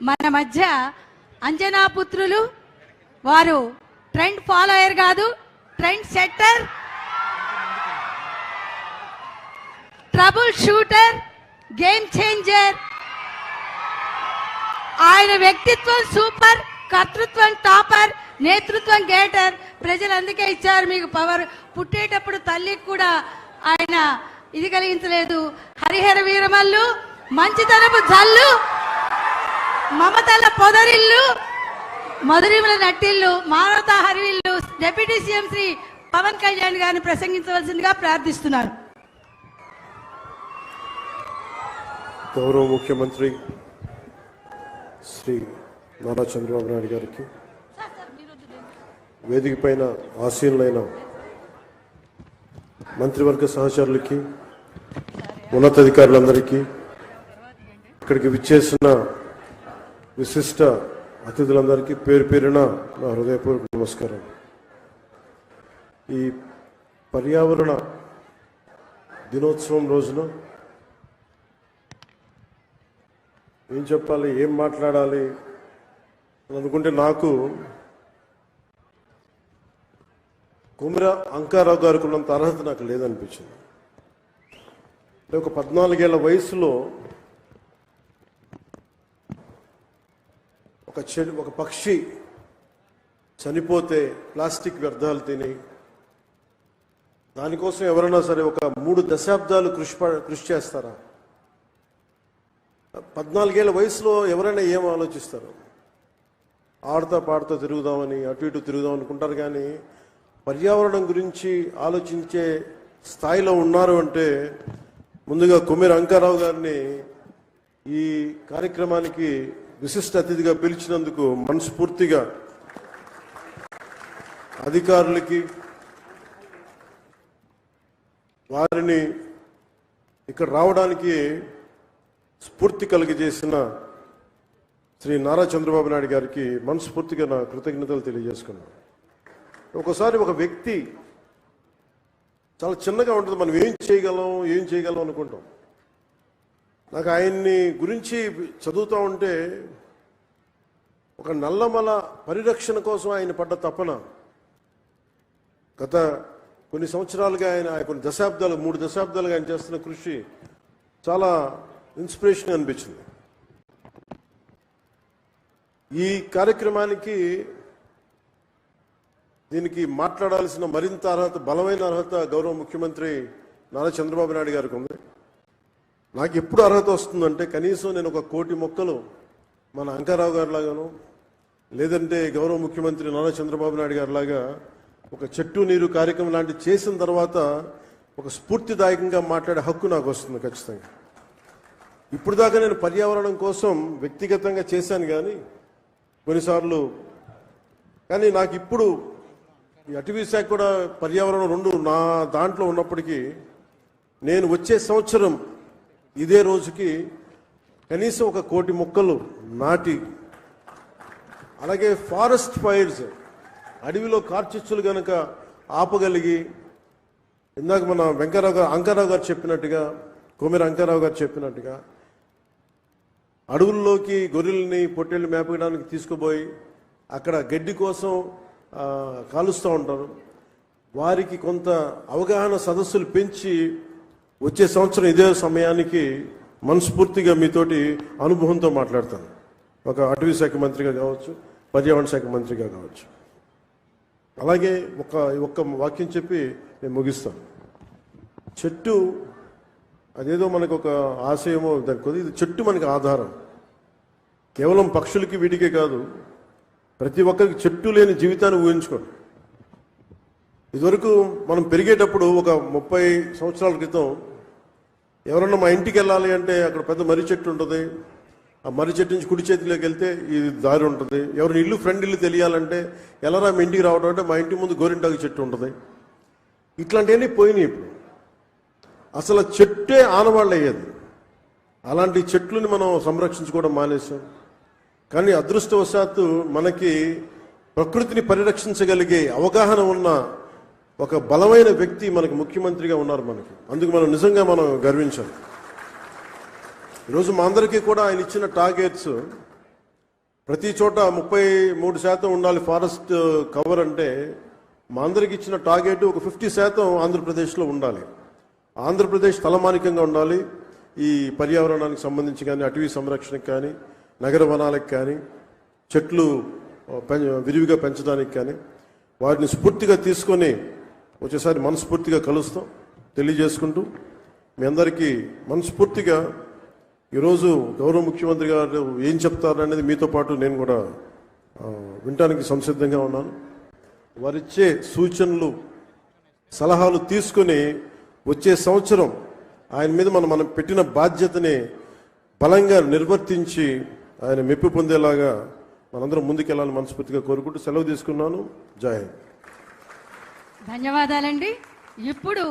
మన మధ్య అంజనా పుత్రులు వారు ట్రెండ్ ఫాలోయర్ కాదు, trend setter, trouble shooter, game changer. ఆయన వ్యక్తిత్వం సూపర్, కర్తృత్వం టాపర్, నేతృత్వం గేటర్. ప్రజలు అందుకే ఇచ్చారు మీకు పవర్. పుట్టేటప్పుడు తల్లికి కూడా ఆయన ఇది కలిగించలేదు. హరిహర వీరమల్లు, మంచితనపు జల్లు, మమతల పొదరిల్లు, మధురిమల నట్టిల్లు, మానవతా హరివిల్లు డిప్యూటీ సీఎం శ్రీ పవన్ కళ్యాణ్ గారిని ప్రసంగించవలసిందిగా ప్రార్థిస్తున్నారు. గౌరవ ముఖ్యమంత్రి శ్రీ నారా చంద్రబాబు నాయుడు గారికి, వేదిక పైన ఆసీనులైన మంత్రివర్గ సహచరులకి, ఉన్నతాధికారులందరికీ, ఇక్కడికి విచ్చేసిన విశిష్ట అతిథులందరికీ పేరు పేరున నా హృదయపూర్వక నమస్కారం. ఈ పర్యావరణ దినోత్సవం రోజున ఏం చెప్పాలి, ఏం మాట్లాడాలి అని అనుకుంటే నాకు కుమ్ర అంకారావు గారికి ఉన్నంత అర్హత నాకు లేదనిపించింది. ఒక 14 ఏళ్ల వయసులో ఒక పక్షి చనిపోతే ప్లాస్టిక్ వ్యర్థాలు తిని దానికోసం ఎవరైనా సరే ఒక 3 దశాబ్దాలు కృషి చేస్తారా? 14 ఏళ్ల వయసులో ఎవరైనా ఏం ఆలోచిస్తారు? ఆడుతా పాడుతూ తిరుగుదామని, అటు ఇటు తిరుగుదాం అనుకుంటారు. కానీ పర్యావరణం గురించి ఆలోచించే స్థాయిలో ఉన్నారు అంటే ముందుగా కుమ్మేరు అంకారావు గారిని ఈ కార్యక్రమానికి విశిష్ట అతిథిగా పిలిచినందుకు మనస్ఫూర్తిగా అధికారులకి, వారిని ఇక్కడ రావడానికి స్ఫూర్తి కలిగజేసిన శ్రీ నారా చంద్రబాబు నాయుడు గారికి మనస్ఫూర్తిగా నా కృతజ్ఞతలు తెలియజేసుకున్నాను. ఒకసారి ఒక వ్యక్తి చాలా చిన్నగా ఉంటుంది, మనం ఏం చేయగలం అనుకుంటాం. నాకు ఆయన్ని గురించి చదువుతూ ఉంటే ఒక నల్లమల పరిరక్షణ కోసం ఆయన పడ్డ తపన, గత కొన్ని సంవత్సరాలుగా కొన్ని దశాబ్దాలు, 3 దశాబ్దాలుగా ఆయన చేస్తున్న కృషి చాలా ఇన్స్పిరేషన్ అనిపించింది. ఈ కార్యక్రమానికి దీనికి మాట్లాడాల్సిన మరింత అర్హత, బలమైన అర్హత గౌరవ ముఖ్యమంత్రి నారా చంద్రబాబు నాయుడు గారికి ఉంది. నాకు ఎప్పుడు అర్హత వస్తుందంటే కనీసం నేను 1 కోటి మొక్కలు మన అంకారావు గారి లాగాను, లేదంటే గౌరవ ముఖ్యమంత్రి నారా చంద్రబాబు నాయుడు గారి లాగా ఒక చెట్టు నీరు కార్యక్రమం లాంటి చేసిన తర్వాత ఒక స్ఫూర్తిదాయకంగా మాట్లాడే హక్కు నాకు వస్తుంది ఖచ్చితంగా. ఇప్పుడు దాకా నేను పర్యావరణం కోసం వ్యక్తిగతంగా చేశాను కానీ కొన్నిసార్లు, కానీ నాకు ఇప్పుడు ఈ అటవీ శాఖ కూడా పర్యావరణం 2 నా దాంట్లో ఉన్నప్పటికీ నేను వచ్చే సంవత్సరం ఇదే రోజుకి కనీసం 1 కోటి మొక్కలు నాటి, అలాగే ఫారెస్ట్ ఫైర్స్, అడవిలో కార్చిచ్చులు కనుక ఆపగలిగి, ఇందాక మన అంకారావు గారు చెప్పినట్టుగా, కుమ్మేరు అంకారావు గారు చెప్పినట్టుగా అడవుల్లోకి గొర్రెల్ని పొట్టేళ్ళు మేపడానికి తీసుకుపోయి అక్కడ గడ్డి కోసం కాలుస్తూ ఉంటారు. వారికి కొంత అవగాహన సదస్సులు పెంచి వచ్చే సంవత్సరం ఇదే సమయానికి మనస్ఫూర్తిగా మీతోటి అనుభవంతో మాట్లాడతాను. ఒక అటవీ శాఖ మంత్రిగా కావచ్చు, పర్యావరణ శాఖ మంత్రిగా కావచ్చు. అలాగే ఒక్క వాక్యం చెప్పి నేను ముగిస్తాను. చెట్టు అదేదో మనకు ఒక ఆశయమో దానికి, ఇది చెట్టు మనకి ఆధారం. కేవలం పక్షులకి వీటికే కాదు, ప్రతి ఒక్కరికి చెట్టు లేని జీవితాన్ని ఊహించుకోండి. ఇదివరకు మనం పెరిగేటప్పుడు ఒక 30 సంవత్సరాల క్రితం ఎవరన్నా మా ఇంటికి వెళ్ళాలి అంటే అక్కడ పెద్ద మర్రి చెట్టు ఉంటుంది. ఆ మర్రి చెట్టు నుంచి కుడి చేతిలోకి వెళ్తే ఈ దారి ఉంటుంది. ఎవరిని ఇల్లు ఫ్రెండ్ ఇల్లు తెలియాలంటే ఎలారా మీ ఇంటికి రావడం అంటే మా ఇంటి ముందు గోరింటాకు చెట్టు ఉంటుంది. ఇట్లాంటివన్నీ పోయినాయి. ఇప్పుడు అసలు చెట్టే ఆనవాళ్ళు అయ్యేది. అలాంటి చెట్లని మనం సంరక్షించుకోవడం మానేసాం. కానీ అదృష్టవశాత్తు మనకి ప్రకృతిని పరిరక్షించగలిగే అవగాహన ఉన్న ఒక బలమైన వ్యక్తి మనకి ముఖ్యమంత్రిగా ఉన్నారు మనకి. అందుకు మనం నిజంగా గర్వించాలి. ఈరోజు మా అందరికీ కూడా ఆయన ఇచ్చిన టార్గెట్స్ ప్రతి చోట 33% ఉండాలి ఫారెస్ట్ కవర్ అంటే మా అందరికి ఇచ్చిన టార్గెట్ ఒక 50% ఆంధ్రప్రదేశ్లో ఉండాలి. ఆంధ్రప్రదేశ్ తలమానికంగా ఉండాలి. ఈ పర్యావరణానికి సంబంధించి కానీ, అటవీ సంరక్షణకు కానీ, నగర వనాలకు కానీ, చెట్లు విరివిగా పెంచడానికి కానీ వాటిని స్ఫూర్తిగా తీసుకొని వచ్చేసారి మనస్ఫూర్తిగా కలుస్తాం తెలియజేసుకుంటూ మీ అందరికీ మనస్ఫూర్తిగా ఈరోజు గౌరవ ముఖ్యమంత్రి గారు ఏం చెప్తారనేది మీతో పాటు నేను కూడా వినటానికి సంసిద్ధంగా ఉన్నాను. వారిచ్చే సూచనలు సలహాలు తీసుకొని వచ్చే సంవత్సరం ఆయన మీద మనం పెట్టిన బాధ్యతని బలంగా నిర్వర్తించి ఆయన మెప్పు పొందేలాగా మనందరం ముందుకెళ్ళాలని మనస్ఫూర్తిగా కోరుకుంటూ సెలవు తీసుకున్నాను. జై హింద్. ధన్యవాదాలండి. ఇప్పుడు